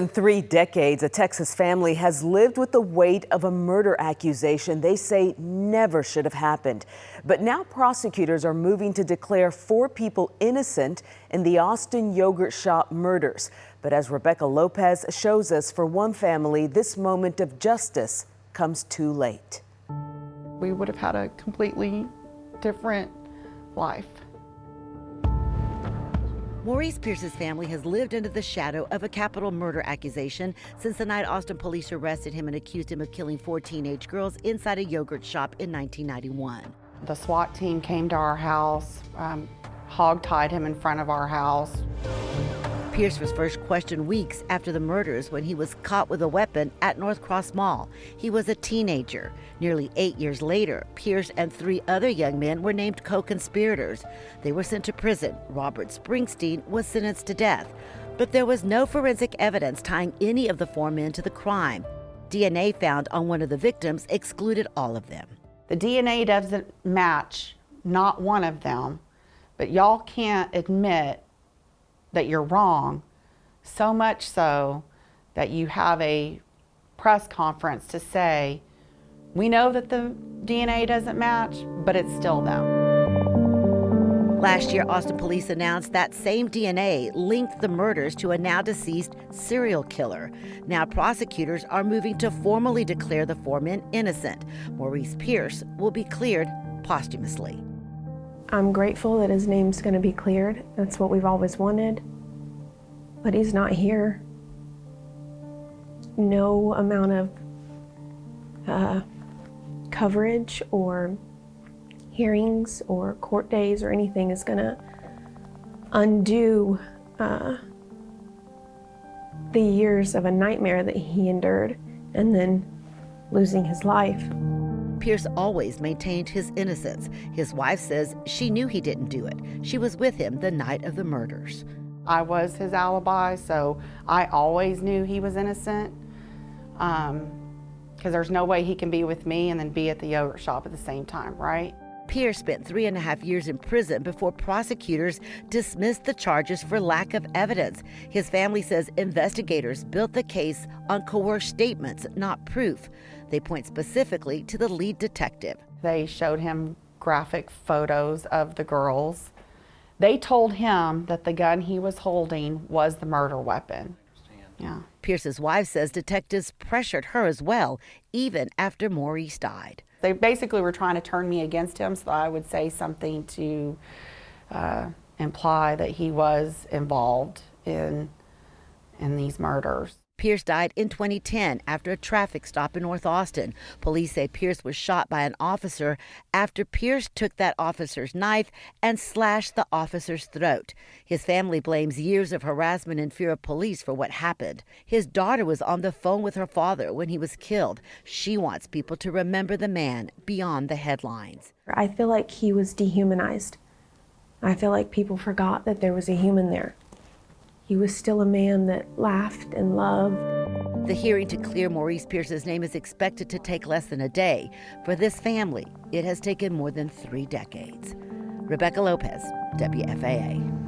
In 3 decades, a Texas family has lived with the weight of a murder accusation they say never should have happened. But now prosecutors are moving to declare 4 people innocent in the Austin yogurt shop murders. But as Rebecca Lopez shows us, for one family, this moment of justice comes too late. We would have had a completely different life. Maurice Pierce's family has lived under the shadow of a capital murder accusation since the night Austin police arrested him and accused him of killing 4 teenage girls inside a yogurt shop in 1991. The SWAT team came to our house, hog-tied him in front of our house. Pierce was first questioned weeks after the murders when he was caught with a weapon at North Cross Mall. He was a teenager. Nearly 8 years later, Pierce and 3 other young men were named co-conspirators. They were sent to prison. Robert Springsteen was sentenced to death. But there was no forensic evidence tying any of the 4 men to the crime. DNA found on one of the victims excluded all of them. The DNA doesn't match not one of them, but y'all can't admit that you're wrong, so much so that you have a press conference to say, we know that the DNA doesn't match, but it's still them. Last year, Austin police announced that same DNA linked the murders to a now deceased serial killer. Now prosecutors are moving to formally declare the 4 men innocent. Maurice Pierce will be cleared posthumously. I'm grateful that his name's going to be cleared. That's what we've always wanted. But he's not here. No amount of coverage or hearings or court days or anything is going to undo the years of a nightmare that he endured and then losing his life. Pierce always maintained his innocence. His wife says she knew he didn't do it. She was with him the night of the murders. I was his alibi, so I always knew he was innocent. Because there's no way he can be with me and then be at the yogurt shop at the same time, right? Pierce spent 3.5 years in prison before prosecutors dismissed the charges for lack of evidence. His family says investigators built the case on coerced statements, not proof. They point specifically to the lead detective. They showed him graphic photos of the girls. They told him that the gun he was holding was the murder weapon. Yeah. Pierce's wife says detectives pressured her as well, even after Maurice died. They basically were trying to turn me against him so I would say something to imply that he was involved in these murders. Pierce died in 2010 after a traffic stop in North Austin. Police say Pierce was shot by an officer after Pierce took that officer's knife and slashed the officer's throat. His family blames years of harassment and fear of police for what happened. His daughter was on the phone with her father when he was killed. She wants people to remember the man beyond the headlines. I feel like he was dehumanized. I feel like people forgot that there was a human there. He was still a man that laughed and loved. The hearing to clear Maurice Pierce's name is expected to take less than a day. For this family, it has taken more than 3 decades. Rebecca Lopez, WFAA.